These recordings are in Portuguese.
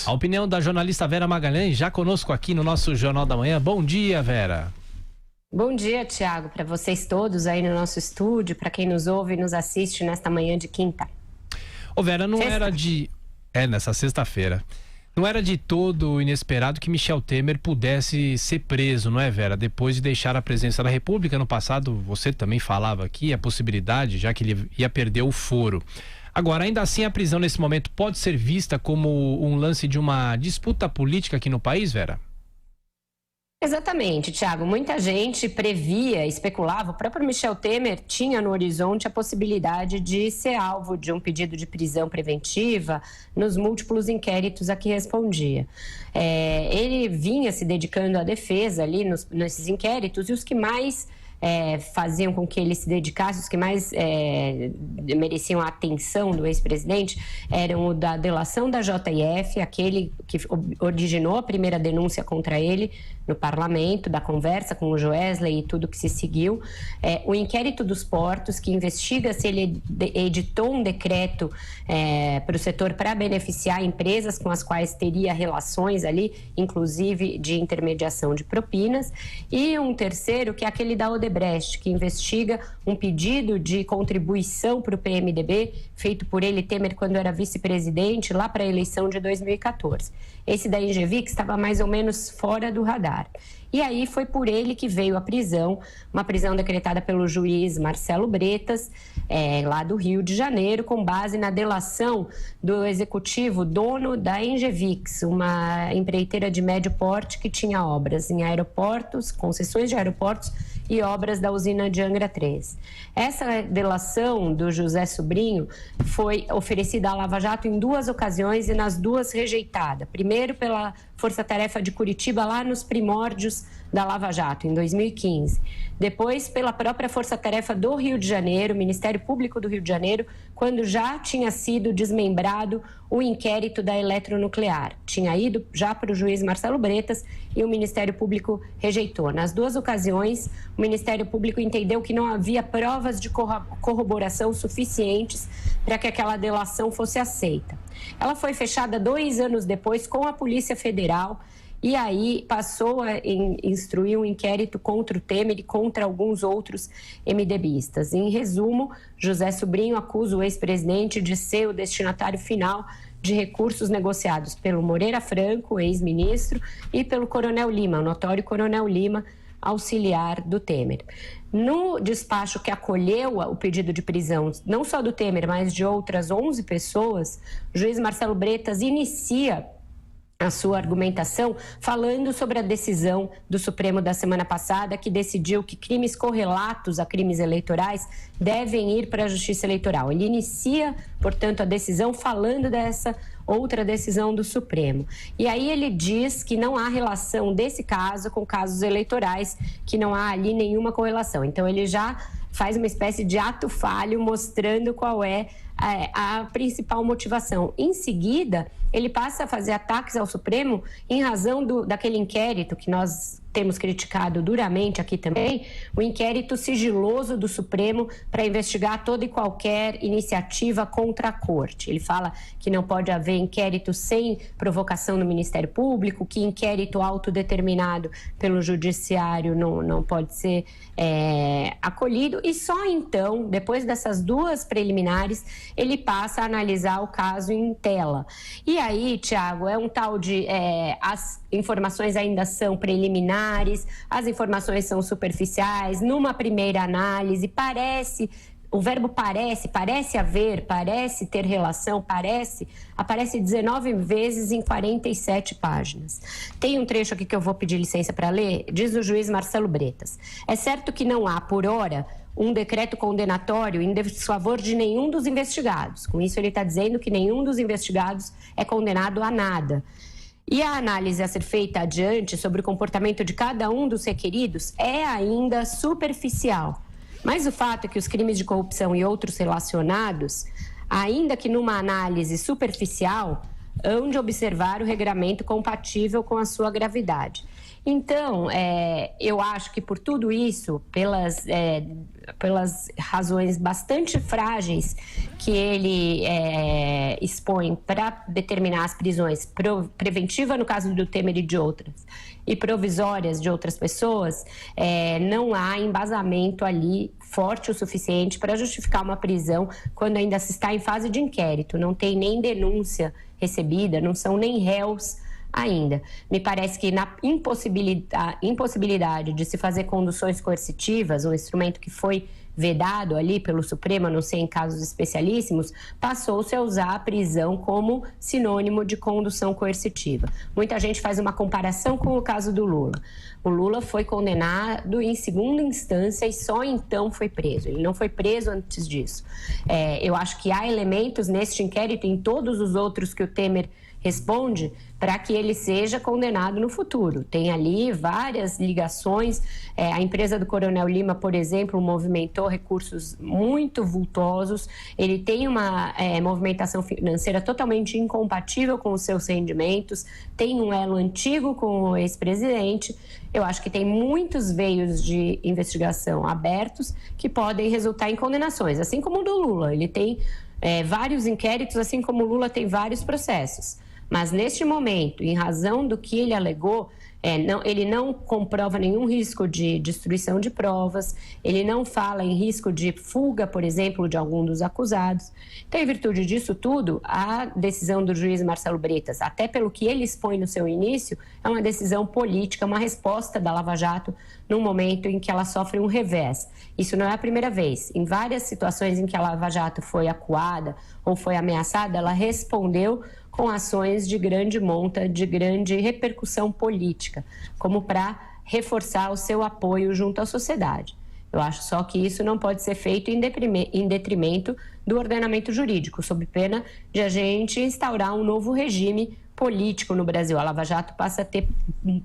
A opinião da jornalista Vera Magalhães, já conosco aqui no nosso Jornal da Manhã. Bom dia, Vera. Bom dia, Tiago, para vocês todos aí no nosso estúdio, para quem nos ouve e nos assiste nesta manhã de quinta. Ô Vera, nessa sexta-feira. Não era de todo inesperado que Michel Temer pudesse ser preso, não é, Vera? Depois de deixar a presidência da República. No passado, você também falava aqui a possibilidade, já que ele ia perder o foro. Agora, ainda assim, a prisão nesse momento pode ser vista como um lance de uma disputa política aqui no país, Vera? Exatamente, Tiago. Muita gente previa, especulava, o próprio Michel Temer tinha no horizonte a possibilidade de ser alvo de um pedido de prisão preventiva nos múltiplos inquéritos a que respondia. Ele vinha se dedicando à defesa ali nesses inquéritos, e os que mais faziam com que ele se dedicasse, os que mais mereciam a atenção do ex-presidente eram o da delação da JF, aquele que originou a primeira denúncia contra ele no parlamento, da conversa com o Joesley e tudo que se seguiu, o inquérito dos portos, que investiga se ele editou um decreto para o setor para beneficiar empresas com as quais teria relações ali, inclusive de intermediação de propinas, e um terceiro, que é aquele da Odebrecht, que investiga um pedido de contribuição para o PMDB, feito por ele, Temer, quando era vice-presidente, lá para a eleição de 2014. Esse da Ingevix estava mais ou menos fora do radar. E aí foi por ele que veio a prisão, uma prisão decretada pelo juiz Marcelo Bretas, lá do Rio de Janeiro, com base na delação do executivo dono da Engevix, uma empreiteira de médio porte que tinha obras em aeroportos, concessões de aeroportos e obras da usina de Angra 3. Essa delação do José Sobrinho foi oferecida à Lava Jato em duas ocasiões e nas duas rejeitada. Primeiro pela Força Tarefa de Curitiba, lá nos primórdios da Lava Jato, em 2015. Depois pela própria Força Tarefa do Rio de Janeiro, Ministério Público do Rio de Janeiro, quando já tinha sido desmembrado o inquérito da eletronuclear. Tinha ido já para o juiz Marcelo Bretas e o Ministério Público rejeitou. Nas duas ocasiões, o Ministério Público entendeu que não havia provas de corroboração suficientes para que aquela delação fosse aceita. Ela foi fechada 2 anos depois com a Polícia Federal, e aí passou a instruir um inquérito contra o Temer e contra alguns outros MDBistas. Em resumo, José Sobrinho acusa o ex-presidente de ser o destinatário final de recursos negociados pelo Moreira Franco, ex-ministro, e pelo Coronel Lima, o notório Coronel Lima, auxiliar do Temer. No despacho que acolheu o pedido de prisão, não só do Temer, mas de outras 11 pessoas, o juiz Marcelo Bretas inicia a sua argumentação falando sobre a decisão do Supremo da semana passada, que decidiu que crimes correlatos a crimes eleitorais devem ir para a Justiça Eleitoral. Ele inicia, portanto, a decisão falando dessa outra decisão do Supremo. E aí ele diz que não há relação desse caso com casos eleitorais, que não há ali nenhuma correlação. Então ele já faz uma espécie de ato falho mostrando qual é a principal motivação. Em seguida, ele passa a fazer ataques ao Supremo em razão daquele inquérito que nós temos criticado duramente aqui também, o inquérito sigiloso do Supremo para investigar toda e qualquer iniciativa contra a Corte. Ele fala que não pode haver inquérito sem provocação do Ministério Público, que inquérito autodeterminado pelo Judiciário não pode ser acolhido, e só então, depois dessas duas preliminares, ele passa a analisar o caso em tela. E aí, Tiago, é um tal de as informações ainda são preliminares, as informações são superficiais, numa primeira análise o verbo parece haver, parece ter relação, aparece 19 vezes em 47 páginas. Tem um trecho aqui que eu vou pedir licença para ler, diz o juiz Marcelo Bretas: é certo que não há, por hora, um decreto condenatório em desfavor de nenhum dos investigados. Com isso, ele está dizendo que nenhum dos investigados é condenado a nada. E a análise a ser feita adiante sobre o comportamento de cada um dos requeridos é ainda superficial. Mas o fato é que os crimes de corrupção e outros relacionados, ainda que numa análise superficial, hão de observar o regramento compatível com a sua gravidade. Então, eu acho que por tudo isso, pelas razões bastante frágeis que ele expõe para determinar as prisões preventiva no caso do Temer e de outras, e provisórias de outras pessoas, não há embasamento ali forte o suficiente para justificar uma prisão quando ainda se está em fase de inquérito, não tem nem denúncia recebida, não são nem réus ainda. Me parece que na impossibilidade de se fazer conduções coercitivas, um instrumento que foi vedado ali pelo Supremo, a não ser em casos especialíssimos, passou-se a usar a prisão como sinônimo de condução coercitiva. Muita gente faz uma comparação com o caso do Lula. O Lula foi condenado em segunda instância e só então foi preso. Ele não foi preso antes disso. Eu acho que há elementos neste inquérito e em todos os outros que o Temer responde para que ele seja condenado no futuro. Tem ali várias ligações. A empresa do Coronel Lima, por exemplo, movimentou recursos muito vultosos. Ele tem uma movimentação financeira totalmente incompatível com os seus rendimentos. Tem um elo antigo com o ex-presidente. Eu acho que tem muitos veios de investigação abertos que podem resultar em condenações, assim como o do Lula. Ele tem vários inquéritos, assim como o Lula tem vários processos. Mas, neste momento, em razão do que ele alegou, ele não comprova nenhum risco de destruição de provas, ele não fala em risco de fuga, por exemplo, de algum dos acusados. Então, em virtude disso tudo, a decisão do juiz Marcelo Bretas, até pelo que ele expõe no seu início, é uma decisão política, uma resposta da Lava Jato num momento em que ela sofre um revés. Isso não é a primeira vez. Em várias situações em que a Lava Jato foi acuada ou foi ameaçada, ela respondeu com ações de grande monta, de grande repercussão política, como para reforçar o seu apoio junto à sociedade. Eu acho só que isso não pode ser feito em detrimento do ordenamento jurídico, sob pena de a gente instaurar um novo regime político no Brasil. A Lava Jato passa a ter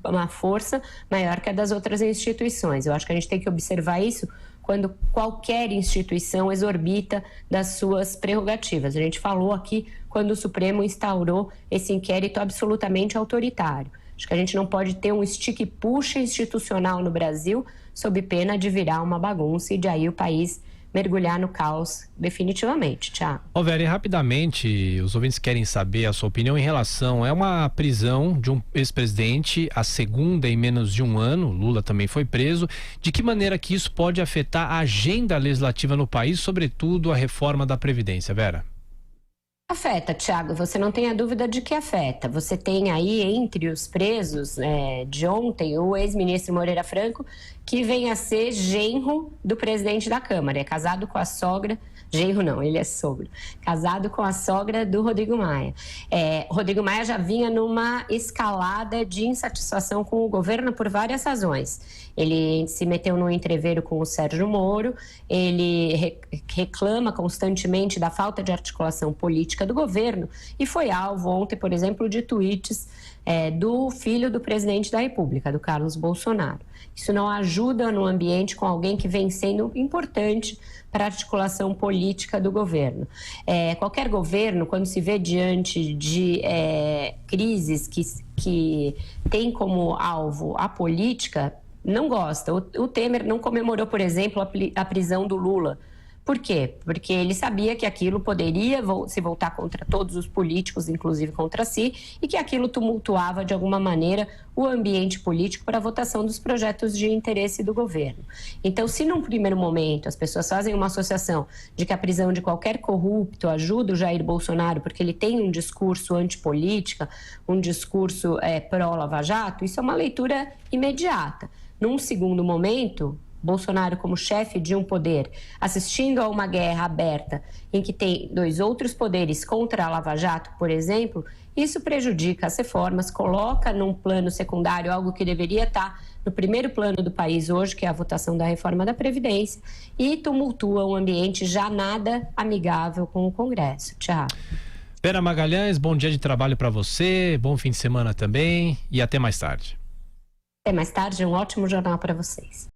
uma força maior que a das outras instituições. Eu acho que a gente tem que observar isso quando qualquer instituição exorbita das suas prerrogativas. A gente falou aqui quando o Supremo instaurou esse inquérito absolutamente autoritário. Acho que a gente não pode ter um estique-puxa institucional no Brasil sob pena de virar uma bagunça e de aí o país mergulhar no caos definitivamente. Tchau. Vera, e rapidamente, os ouvintes querem saber a sua opinião em relação, uma prisão de um ex-presidente, a segunda em menos de um ano, Lula também foi preso, de que maneira que isso pode afetar a agenda legislativa no país, sobretudo a reforma da Previdência, Vera? Afeta, Thiago, você não tem a dúvida de que afeta. Você tem aí entre os presos de ontem o ex-ministro Moreira Franco, que vem a ser genro do presidente da Câmara, é casado com a sogra, genro não, ele é sogro, casado com a sogra do Rodrigo Maia. Rodrigo Maia já vinha numa escalada de insatisfação com o governo por várias razões. Ele se meteu num entreveiro com o Sérgio Moro, ele reclama constantemente da falta de articulação política do governo e foi alvo ontem, por exemplo, de tweets do filho do presidente da República, do Carlos Bolsonaro. Isso não ajuda no ambiente com alguém que vem sendo importante para a articulação política do governo. Qualquer governo, quando se vê diante de crises que tem como alvo a política, não gosta. O Temer não comemorou, por exemplo, a prisão do Lula. Por quê? Porque ele sabia que aquilo poderia se voltar contra todos os políticos, inclusive contra si, e que aquilo tumultuava de alguma maneira o ambiente político para a votação dos projetos de interesse do governo. Então, se num primeiro momento as pessoas fazem uma associação de que a prisão de qualquer corrupto ajuda o Jair Bolsonaro porque ele tem um discurso antipolítica, um discurso pró-Lava Jato, isso é uma leitura imediata. Num segundo momento, Bolsonaro, como chefe de um poder, assistindo a uma guerra aberta em que tem dois outros poderes contra a Lava Jato, por exemplo, isso prejudica as reformas, coloca num plano secundário algo que deveria estar no primeiro plano do país hoje, que é a votação da reforma da Previdência, e tumultua um ambiente já nada amigável com o Congresso. Tchau. Vera Magalhães, bom dia de trabalho para você, bom fim de semana também e até mais tarde. Até mais tarde, um ótimo jornal para vocês.